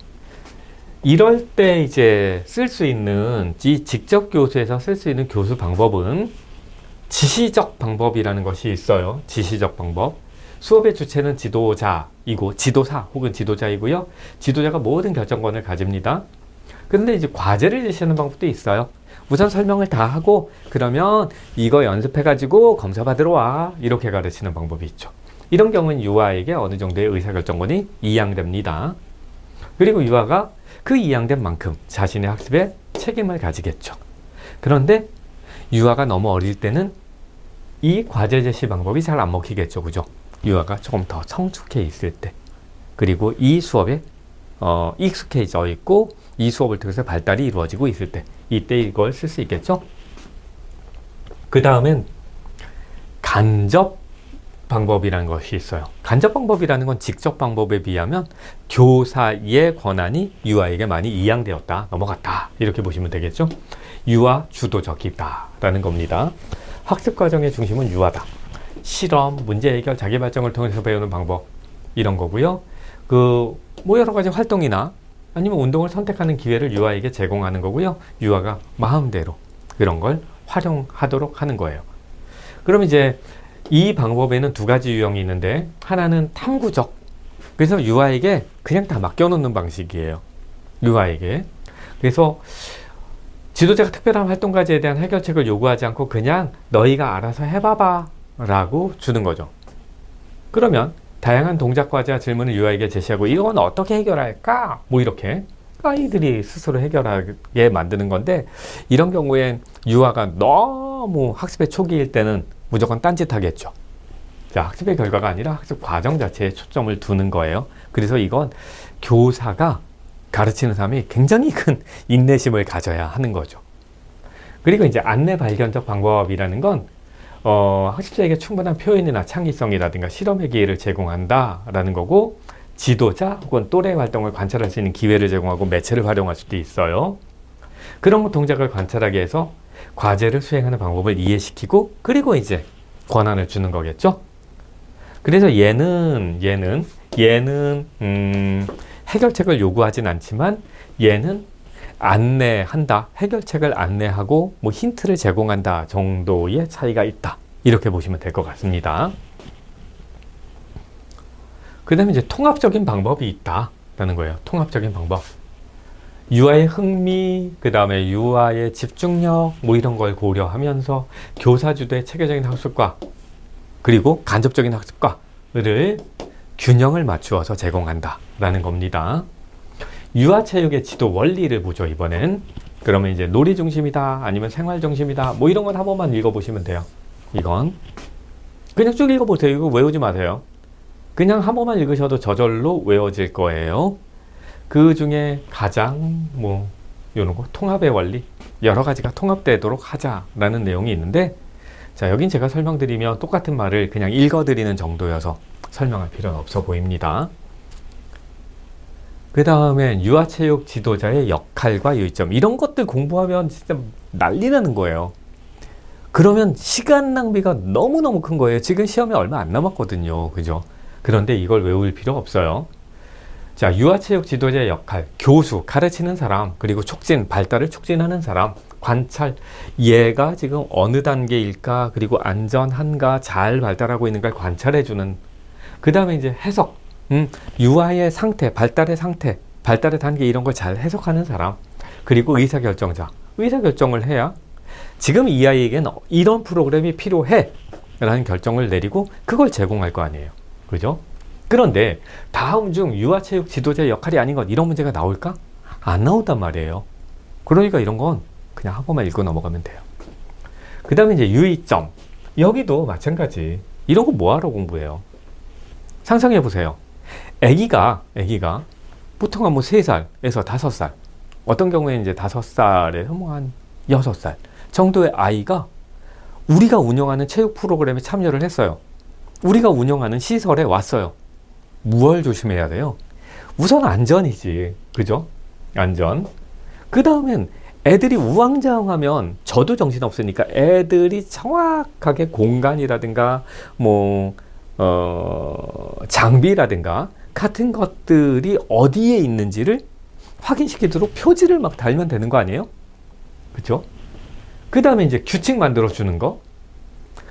이럴 때 이제 쓸 수 있는, 이 직접 교수에서 쓸 수 있는 교수 방법은 지시적 방법이라는 것이 있어요. 지시적 방법. 수업의 주체는 지도자이고, 지도사 혹은 지도자이고요. 지도자가 모든 결정권을 가집니다. 그런데 이제 과제를 제시하는 방법도 있어요. 우선 설명을 다 하고, 그러면 이거 연습해가지고 검사 받으러 와. 이렇게 가르치는 방법이 있죠. 이런 경우는 유아에게 어느 정도의 의사결정권이 이양됩니다. 그리고 유아가 그 이양된 만큼 자신의 학습에 책임을 가지겠죠. 그런데 유아가 너무 어릴 때는 이 과제 제시 방법이 잘 안 먹히겠죠. 그죠? 유아가 조금 더 성숙해 있을 때, 그리고 이 수업에 익숙해져 있고 이 수업을 통해서 발달이 이루어지고 있을 때, 이때 이걸 쓸 수 있겠죠. 그 다음엔 간접 방법이라는 것이 있어요. 간접 방법이라는 건 직접 방법에 비하면 교사의 권한이 유아에게 많이 이양되었다, 넘어갔다, 이렇게 보시면 되겠죠. 유아 주도적이다 라는 겁니다. 학습 과정의 중심은 유아다. 실험, 문제 해결, 자기 발전을 통해서 배우는 방법, 이런 거고요. 뭐 여러 가지 활동이나 아니면 운동을 선택하는 기회를 유아에게 제공하는 거고요. 유아가 마음대로 그런 걸 활용하도록 하는 거예요. 그럼 이제 이 방법에는 두 가지 유형이 있는데, 하나는 탐구적. 그래서 유아에게 그냥 다 맡겨놓는 방식이에요. 유아에게. 그래서 지도자가 특별한 활동 과제에 대한 해결책을 요구하지 않고 그냥 너희가 알아서 해봐봐 라고 주는 거죠. 그러면 다양한 동작 과제와 질문을 유아에게 제시하고 이건 어떻게 해결할까? 뭐 이렇게 아이들이 스스로 해결하게 만드는 건데, 이런 경우엔 유아가 너무 학습의 초기일 때는 무조건 딴짓하겠죠. 자, 학습의 결과가 아니라 학습 과정 자체에 초점을 두는 거예요. 그래서 이건 교사가 가르치는 사람이 굉장히 큰 인내심을 가져야 하는 거죠. 그리고 이제 안내 발견적 방법이라는 건 학습자에게 충분한 표현이나 창의성이라든가 실험의 기회를 제공한다라는 거고, 지도자 혹은 또래 활동을 관찰할 수 있는 기회를 제공하고 매체를 활용할 수도 있어요. 그런 동작을 관찰하게 해서 과제를 수행하는 방법을 이해시키고, 그리고 이제 권한을 주는 거겠죠. 그래서 얘는 해결책을 요구하진 않지만 얘는 안내한다, 해결책을 안내하고 뭐 힌트를 제공한다 정도의 차이가 있다, 이렇게 보시면 될 것 같습니다. 그 다음에 이제 통합적인 방법이 있다라는 거예요. 통합적인 방법. 유아의 흥미, 그 다음에 유아의 집중력, 뭐 이런 걸 고려하면서 교사 주도의 체계적인 학습과 그리고 간접적인 학습과를 균형을 맞추어서 제공한다 라는 겁니다. 유아체육의 지도 원리를 보죠, 이번엔. 그러면 이제 놀이 중심이다, 아니면 생활 중심이다, 뭐 이런 건 한 번만 읽어보시면 돼요. 이건 그냥 쭉 읽어보세요. 이거 외우지 마세요. 그냥 한 번만 읽으셔도 저절로 외워질 거예요. 그 중에 가장 이런 거, 통합의 원리, 여러 가지가 통합되도록 하자라는 내용이 있는데, 자, 여긴 제가 설명드리면 똑같은 말을 그냥 읽어드리는 정도여서 설명할 필요는 없어 보입니다. 그 다음엔 유아체육 지도자의 역할과 요점, 이런 것들 공부하면 진짜 난리 나는 거예요. 그러면 시간 낭비가 너무너무 큰 거예요. 지금 시험에 얼마 안 남았거든요. 그죠? 그런데 이걸 외울 필요 없어요. 자, 유아체육 지도자의 역할, 교수, 가르치는 사람, 그리고 촉진, 발달을 촉진하는 사람, 관찰, 얘가 지금 어느 단계일까, 그리고 안전한가, 잘 발달하고 있는가 관찰해주는. 그 다음에 이제 해석, 유아의 상태, 발달의 상태, 발달의 단계, 이런 걸 잘 해석하는 사람, 그리고 의사결정자, 의사결정을 해야 지금 이 아이에게는 이런 프로그램이 필요해 라는 결정을 내리고 그걸 제공할 거 아니에요. 그죠? 그런데 다음 중 유아체육 지도자의 역할이 아닌 것, 이런 문제가 나올까? 안 나온단 말이에요. 그러니까 이런 건 그냥 한 번만 읽고 넘어가면 돼요. 그 다음에 이제 유의점, 여기도 마찬가지. 이런 거 뭐하러 공부해요? 상상해 보세요. 아기가 보통 한 3살에서 5살, 어떤 경우에는 이제 5살에서 한 6살 정도의 아이가 우리가 운영하는 체육 프로그램에 참여를 했어요. 우리가 운영하는 시설에 왔어요. 무엇을 조심해야 돼요? 우선 안전이지. 그죠? 안전. 그 다음엔 애들이 우왕좌왕하면 저도 정신없으니까 애들이 정확하게 공간이라든가 장비라든가 같은 것들이 어디에 있는지를 확인시키도록 표지를 막 달면 되는 거 아니에요? 그죠? 그 다음에 이제 규칙 만들어주는 거.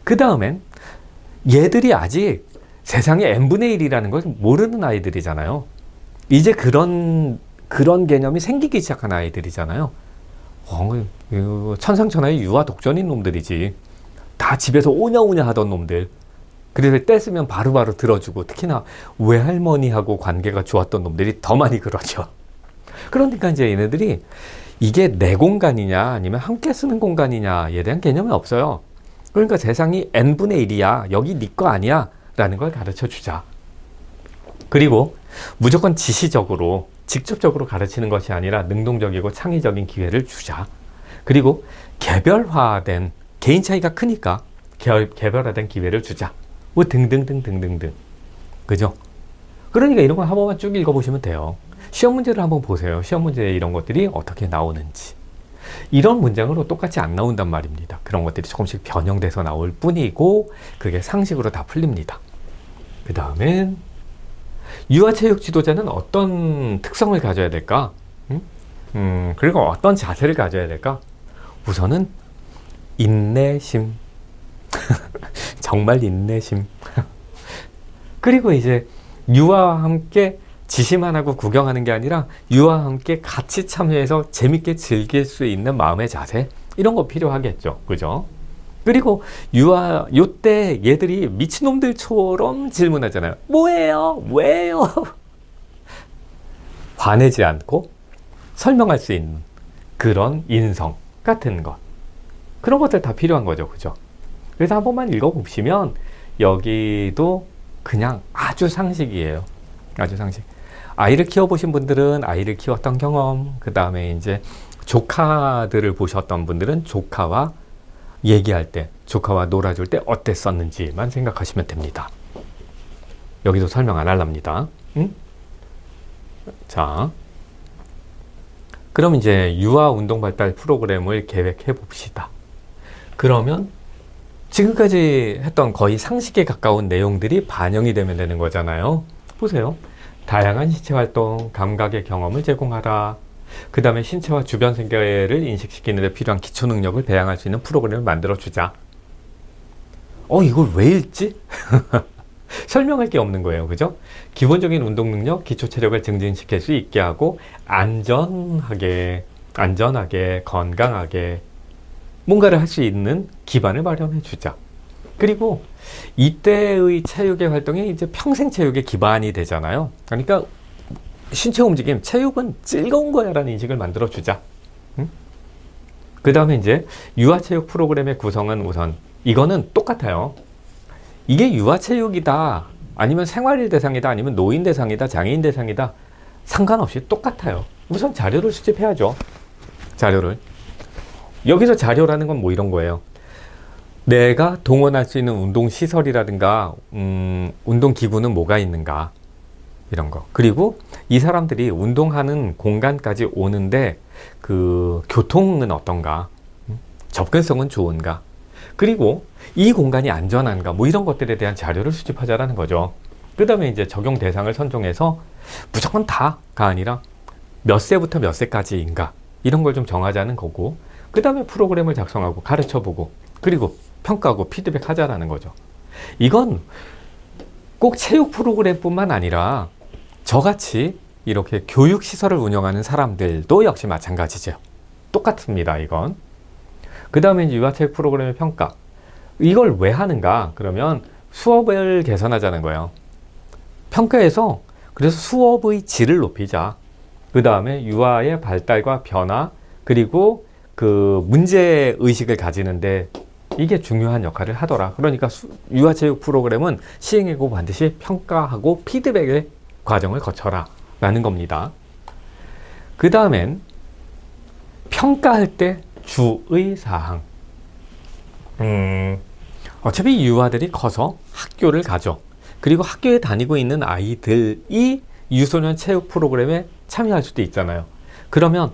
그 다음엔 얘들이 아직 세상에 n분의 1이라는 걸 모르는 아이들이잖아요. 이제 그런 개념이 생기기 시작한 아이들이잖아요. 천상천하의 유아 독전인 놈들이지. 다 집에서 오냐오냐 하던 놈들. 그래서 떼쓰면 바로바로 들어주고, 특히나 외할머니하고 관계가 좋았던 놈들이 더 많이 그러죠. 그러니까 이제 얘네들이 이게 내 공간이냐 아니면 함께 쓰는 공간이냐에 대한 개념이 없어요. 그러니까 세상이 n분의 1이야. 여기 네 거 아니야. 라는 걸 가르쳐 주자. 그리고 무조건 지시적으로, 직접적으로 가르치는 것이 아니라 능동적이고 창의적인 기회를 주자. 그리고 개별화된, 개인 차이가 크니까 개별화된 기회를 주자. 뭐 등등등등등등. 그죠? 그러니까 이런 거 한 번만 쭉 읽어보시면 돼요. 시험 문제를 한번 보세요. 시험 문제에 이런 것들이 어떻게 나오는지. 이런 문장으로 똑같이 안 나온단 말입니다. 그런 것들이 조금씩 변형돼서 나올 뿐이고 그게 상식으로 다 풀립니다. 그 다음엔 유아체육 지도자는 어떤 특성을 가져야 될까? 그리고 어떤 자세를 가져야 될까? 우선은 인내심. 정말 인내심. 그리고 이제 유아와 함께 지시만 하고 구경하는 게 아니라 유아와 함께 같이 참여해서 재밌게 즐길 수 있는 마음의 자세, 이런 거 필요하겠죠. 그죠? 그리고 요때 얘들이 미친놈들처럼 질문하잖아요. 뭐예요? 왜요? 화내지 않고 설명할 수 있는 그런 인성 같은 것, 그런 것들 다 필요한 거죠. 그죠? 그래서 한 번만 읽어보시면 여기도 그냥 아주 상식이에요. 아주 상식. 아이를 키워보신 분들은 아이를 키웠던 경험, 그 다음에 이제 조카들을 보셨던 분들은 조카와 얘기할 때, 조카와 놀아줄 때 어땠었는지만 생각하시면 됩니다. 여기도 설명 안 할랍니다. 응? 자, 그럼 이제 유아 운동 발달 프로그램을 계획해 봅시다. 그러면 지금까지 했던 거의 상식에 가까운 내용들이 반영이 되면 되는 거잖아요. 보세요. 다양한 신체 활동, 감각의 경험을 제공하라. 그 다음에 신체와 주변 세계를 인식시키는 데 필요한 기초 능력을 배양할 수 있는 프로그램을 만들어주자. 이걸 왜 읽지? 설명할 게 없는 거예요. 그죠? 기본적인 운동 능력, 기초 체력을 증진시킬 수 있게 하고 안전하게, 건강하게 뭔가를 할 수 있는 기반을 마련해 주자. 그리고 이때의 체육의 활동이 이제 평생 체육의 기반이 되잖아요. 그러니까 신체 움직임, 체육은 즐거운 거야 라는 인식을 만들어 주자. 그 다음에 이제 유아체육 프로그램의 구성은 우선 이거는 똑같아요. 이게 유아체육이다, 아니면 생활일 대상이다, 아니면 노인 대상이다, 장애인 대상이다, 상관없이 똑같아요. 우선 자료를 수집해야죠. 자료를. 여기서 자료라는 건 뭐 이런 거예요. 내가 동원할 수 있는 운동시설이라든가 운동기구는 뭐가 있는가, 이런 거. 그리고 이 사람들이 운동하는 공간까지 오는데 그 교통은 어떤가, 접근성은 좋은가, 그리고 이 공간이 안전한가, 뭐 이런 것들에 대한 자료를 수집하자라는 거죠. 그 다음에 이제 적용 대상을 선정해서 무조건 다가 아니라 몇 세부터 몇 세까지인가, 이런 걸 좀 정하자는 거고, 그 다음에 프로그램을 작성하고 가르쳐보고 그리고 평가하고 피드백 하자라는 거죠. 이건 꼭 체육 프로그램뿐만 아니라 저같이 이렇게 교육시설을 운영하는 사람들도 역시 마찬가지죠. 똑같습니다. 이건. 그 다음에 유아체육 프로그램의 평가. 이걸 왜 하는가? 그러면 수업을 개선하자는 거예요. 평가에서 그래서 수업의 질을 높이자. 그 다음에 유아의 발달과 변화, 그리고 그 문제의식을 가지는데 이게 중요한 역할을 하더라. 그러니까 유아체육 프로그램은 시행하고 반드시 평가하고 피드백의 과정을 거쳐라 라는 겁니다. 그 다음엔 평가할 때 주의사항. 어차피 유아들이 커서 학교를 가죠. 그리고 학교에 다니고 있는 아이들이 유소년 체육 프로그램에 참여할 수도 있잖아요. 그러면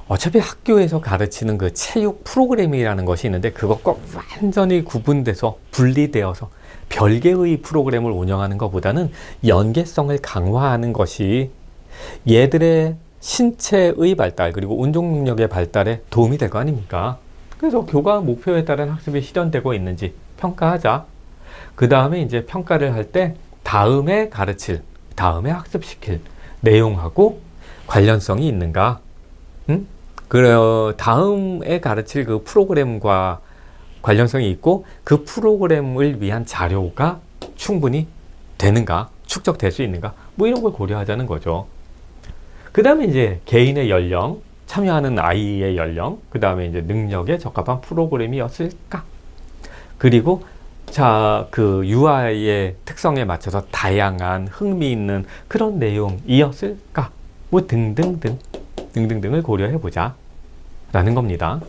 어차피 학교에서 가르치는 그 체육 프로그램이라는 것이 있는데 그것과 완전히 구분돼서 분리되어서 별개의 프로그램을 운영하는 것보다는 연계성을 강화하는 것이 얘들의 신체의 발달 그리고 운동 능력의 발달에 도움이 될 거 아닙니까? 그래서 교과 목표에 따른 학습이 실현되고 있는지 평가하자. 그 다음에 이제 평가를 할 때 다음에 가르칠, 다음에 학습시킬 내용하고 관련성이 있는가? 다음에 가르칠 그 프로그램과 관련성이 있고 그 프로그램을 위한 자료가 충분히 되는가, 축적될 수 있는가, 뭐 이런 걸 고려하자는 거죠. 그 다음에 이제 개인의 연령, 참여하는 아이의 연령, 그 다음에 이제 능력에 적합한 프로그램이었을까? 그리고 자, 그 유아의 특성에 맞춰서 다양한 흥미있는 그런 내용이었을까? 뭐 등등등을 고려해 보자 라는 겁니다.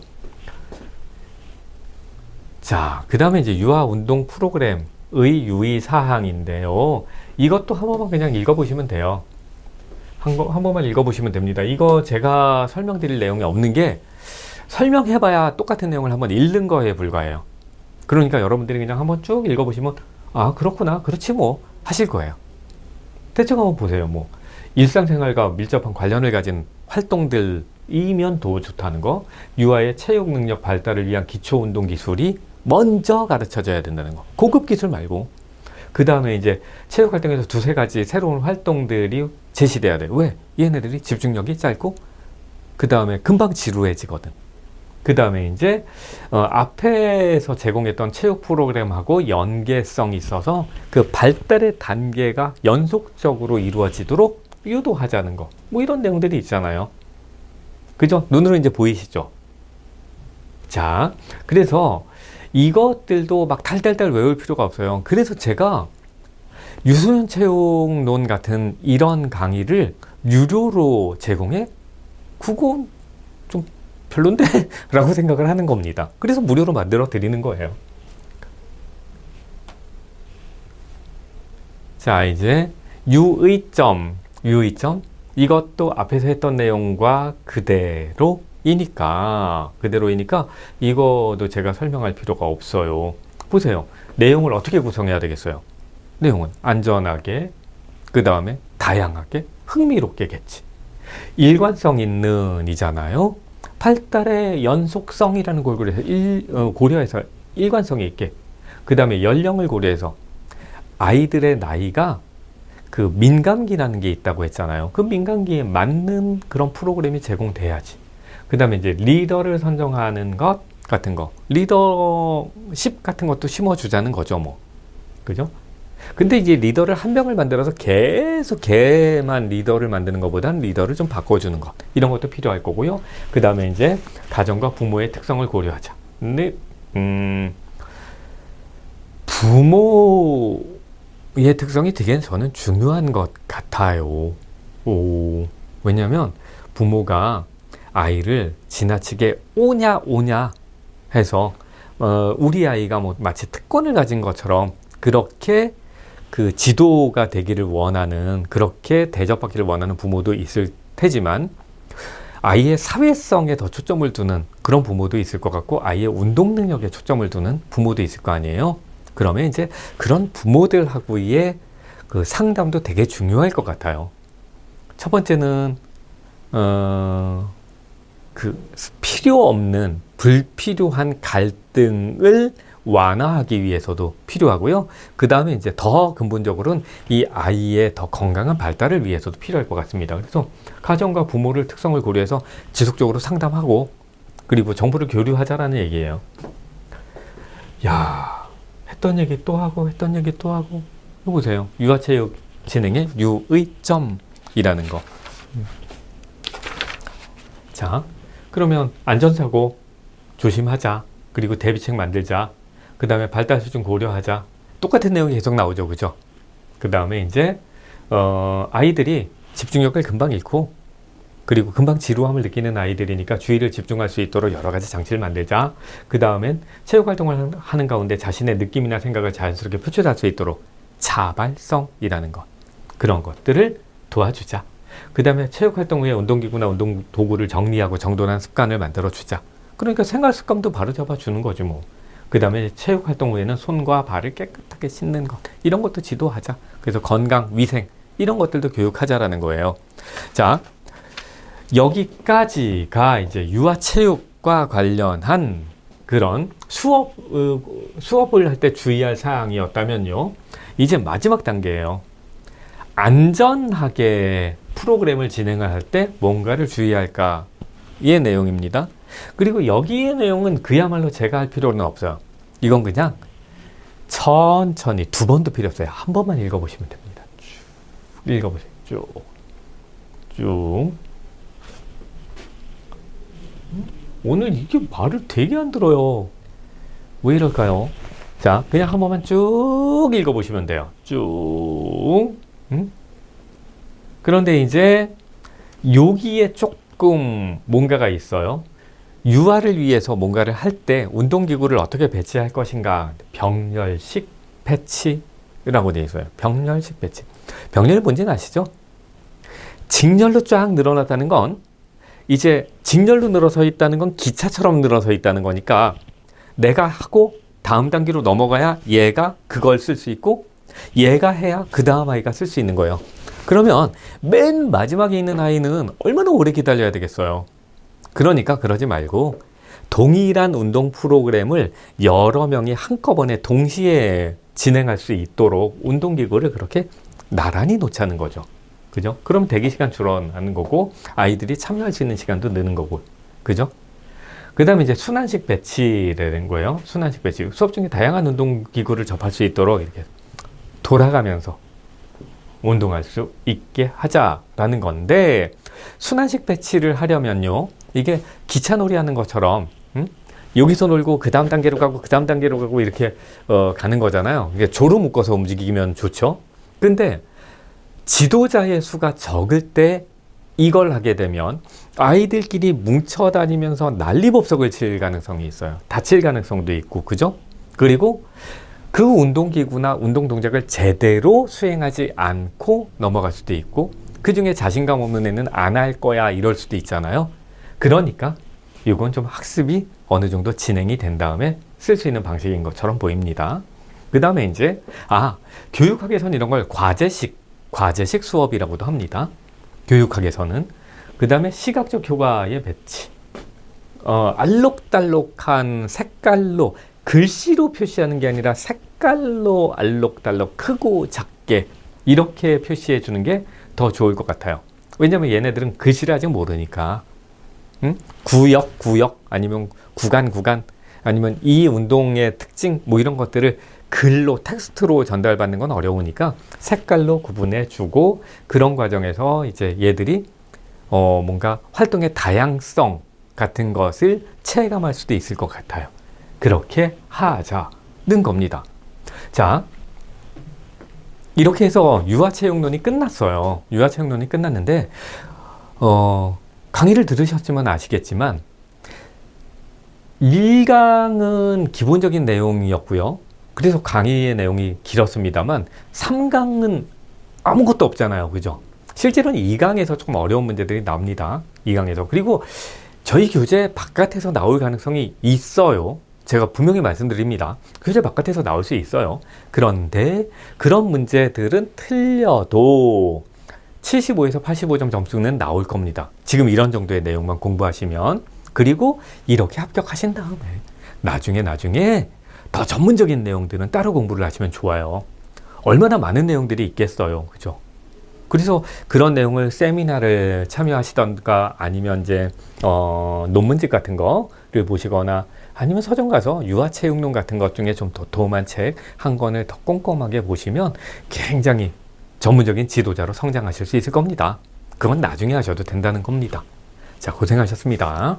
자, 그 다음에 이제 유아 운동 프로그램의 유의 사항인데요. 이것도 한 번만 그냥 읽어보시면 돼요. 한 번만 읽어보시면 됩니다. 이거 제가 설명드릴 내용이 없는 게 설명해봐야 똑같은 내용을 한번 읽는 거에 불과해요. 그러니까 여러분들이 그냥 한번 쭉 읽어보시면 아, 그렇구나, 그렇지 뭐 하실 거예요. 대충 한번 보세요. 뭐 일상생활과 밀접한 관련을 가진 활동들이면 더 좋다는 거, 유아의 체육 능력 발달을 위한 기초 운동 기술이 먼저 가르쳐져야 된다는 거. 고급 기술 말고. 그 다음에 이제 체육 활동에서 두세 가지 새로운 활동들이 제시돼야 돼요. 왜? 얘네들이 집중력이 짧고 그 다음에 금방 지루해지거든. 그 다음에 이제 앞에서 제공했던 체육 프로그램하고 연계성이 있어서 그 발달의 단계가 연속적으로 이루어지도록 유도하자는 거. 뭐 이런 내용들이 있잖아요. 그죠? 눈으로 이제 보이시죠? 자, 그래서 이것들도 막 달달달 외울 필요가 없어요. 그래서 제가 유소년 체육론 같은 이런 강의를 유료로 제공해? 그건 좀 별론데? 라고 생각을 하는 겁니다. 그래서 무료로 만들어 드리는 거예요. 자, 이제 유의점. 이것도 앞에서 했던 내용과 그대로이니까 이거도 제가 설명할 필요가 없어요. 보세요. 내용을 어떻게 구성해야 되겠어요? 내용은 안전하게, 그 다음에 다양하게, 흥미롭게겠지. 일관성 있는 이잖아요. 발달의 연속성이라는 걸 고려해서 일관성이 있게, 그 다음에 연령을 고려해서 아이들의 나이가 그 민감기라는 게 있다고 했잖아요. 그 민감기에 맞는 그런 프로그램이 제공돼야지. 그 다음에 이제 리더를 선정하는 것 같은 거, 리더십 같은 것도 심어주자는 거죠, 뭐. 그죠? 근데 이제 리더를 한 명을 만들어서 계속 걔만 리더를 만드는 것보다는 리더를 좀 바꿔주는 것, 이런 것도 필요할 거고요. 그 다음에 이제 가정과 부모의 특성을 고려하자. 근데 부모의 특성이 되게 저는 중요한 것 같아요. 왜냐면 부모가 아이를 지나치게 오냐 해서 우리 아이가 뭐 마치 특권을 가진 것처럼 그렇게 그 지도가 되기를 원하는, 그렇게 대접받기를 원하는 부모도 있을 테지만 아이의 사회성에 더 초점을 두는 그런 부모도 있을 것 같고, 아이의 운동 능력에 초점을 두는 부모도 있을 거 아니에요. 그러면 이제 그런 부모들하고의 그 상담도 되게 중요할 것 같아요. 첫 번째는 그 필요 없는 불필요한 갈등을 완화하기 위해서도 필요하고요. 그 다음에 이제 더 근본적으로는 이 아이의 더 건강한 발달을 위해서도 필요할 것 같습니다. 그래서 가정과 부모를 특성을 고려해서 지속적으로 상담하고, 그리고 정보를 교류하자라는 얘기예요. 야, 했던 얘기 또 하고 했던 얘기 또 하고. 이거 보세요. 유아체육 진행의 유의점이라는 거. 자, 그러면 안전사고 조심하자. 그리고 대비책 만들자. 그 다음에 발달 수준 고려하자. 똑같은 내용이 계속 나오죠. 그죠? 그 다음에 이제 아이들이 집중력을 금방 잃고, 그리고 금방 지루함을 느끼는 아이들이니까 주의를 집중할 수 있도록 여러 가지 장치를 만들자. 그 다음엔 체육활동을 하는 가운데 자신의 느낌이나 생각을 자연스럽게 표출할 수 있도록 자발성이라는 것, 그런 것들을 도와주자. 그 다음에 체육활동 후에 운동기구나 운동도구를 정리하고 정돈한 습관을 만들어주자. 그러니까 생활습관도 바로 잡아주는 거지 뭐. 그 다음에 체육활동 후에는 손과 발을 깨끗하게 씻는 것, 이런 것도 지도하자. 그래서 건강, 위생, 이런 것들도 교육하자라는 거예요. 자, 여기까지가 이제 유아체육과 관련한 그런 수업을 할 때 주의할 사항이었다면요. 이제 마지막 단계예요. 안전하게 프로그램을 진행을 할 때 뭔가를 주의할까의 내용입니다. 그리고 여기의 내용은 그야말로 제가 할 필요는 없어요. 이건 그냥 천천히 두 번도 필요 없어요. 한 번만 읽어보시면 됩니다. 쭉 읽어보세요. 쭉. 오늘 이게 말을 되게 안 들어요. 왜 이럴까요? 자, 그냥 한 번만 쭉 읽어보시면 돼요. 쭉. 그런데 이제 여기에 조금 뭔가가 있어요. 유아를 위해서 뭔가를 할 때 운동기구를 어떻게 배치할 것인가. 병렬식 배치라고 되어 있어요. 병렬식 배치. 병렬이 뭔지는 아시죠? 직렬로 쫙 늘어났다는 건 이제 직렬로 늘어서 있다는 건 기차처럼 늘어서 있다는 거니까 내가 하고 다음 단계로 넘어가야 얘가 그걸 쓸 수 있고 얘가 해야 그 다음 아이가 쓸 수 있는 거예요. 그러면 맨 마지막에 있는 아이는 얼마나 오래 기다려야 되겠어요. 그러니까 그러지 말고 동일한 운동 프로그램을 여러 명이 한꺼번에 동시에 진행할 수 있도록 운동기구를 그렇게 나란히 놓자는 거죠. 그죠? 그럼 대기 시간 줄어나는 거고 아이들이 참여할 수 있는 시간도 느는 거고. 그죠? 그 다음에 이제 순환식 배치라는 거예요. 순환식 배치. 수업 중에 다양한 운동기구를 접할 수 있도록 이렇게 돌아가면서 운동할 수 있게 하자라는 건데, 순환식 배치를 하려면요, 이게 기차놀이 하는 것처럼 여기서 놀고 그 다음 단계로 가고 그 다음 단계로 가고 이렇게 가는 거잖아요. 이게 조로 묶어서 움직이면 좋죠. 근데 지도자의 수가 적을 때 이걸 하게 되면 아이들끼리 뭉쳐 다니면서 난리법석을 칠 가능성이 있어요. 다칠 가능성도 있고, 그죠? 그리고 그 운동기구나 운동 동작을 제대로 수행하지 않고 넘어갈 수도 있고, 그 중에 자신감 없는 애는 안 할 거야 이럴 수도 있잖아요. 그러니까 이건 좀 학습이 어느 정도 진행이 된 다음에 쓸 수 있는 방식인 것처럼 보입니다. 그 다음에 이제 교육학에서는 이런 걸 과제식 수업이라고도 합니다. 교육학에서는. 그 다음에 시각적 효과의 배치. 알록달록한 색깔로, 글씨로 표시하는 게 아니라 색깔로 알록달록 크고 작게 이렇게 표시해 주는 게 더 좋을 것 같아요. 왜냐면 얘네들은 글씨를 아직 모르니까. 구역 아니면 구간 아니면 이 운동의 특징 뭐 이런 것들을 글로 텍스트로 전달받는 건 어려우니까 색깔로 구분해 주고, 그런 과정에서 이제 얘들이 뭔가 활동의 다양성 같은 것을 체감할 수도 있을 것 같아요. 그렇게 하자는 겁니다. 자, 이렇게 해서 유아체육론이 끝났어요. 유아체육론이 끝났는데 강의를 들으셨지만 아시겠지만 1강은 기본적인 내용이었고요. 그래서 강의의 내용이 길었습니다만 3강은 아무것도 없잖아요. 그죠? 실제로는 2강에서 조금 어려운 문제들이 나옵니다. 2강에서. 그리고 저희 교재 바깥에서 나올 가능성이 있어요. 제가 분명히 말씀드립니다. 교재 바깥에서 나올 수 있어요. 그런데 그런 문제들은 틀려도 75에서 85점 점수는 나올 겁니다. 지금 이런 정도의 내용만 공부하시면. 그리고 이렇게 합격하신 다음에 나중에 더 전문적인 내용들은 따로 공부를 하시면 좋아요. 얼마나 많은 내용들이 있겠어요. 그죠? 그래서 그런 내용을 세미나를 참여하시던가 아니면 이제 논문집 같은 거를 보시거나 아니면 서점 가서 유아체육론 같은 것 중에 좀 도톰한 책 한 권을 더 꼼꼼하게 보시면 굉장히 전문적인 지도자로 성장하실 수 있을 겁니다. 그건 나중에 하셔도 된다는 겁니다. 자, 고생하셨습니다.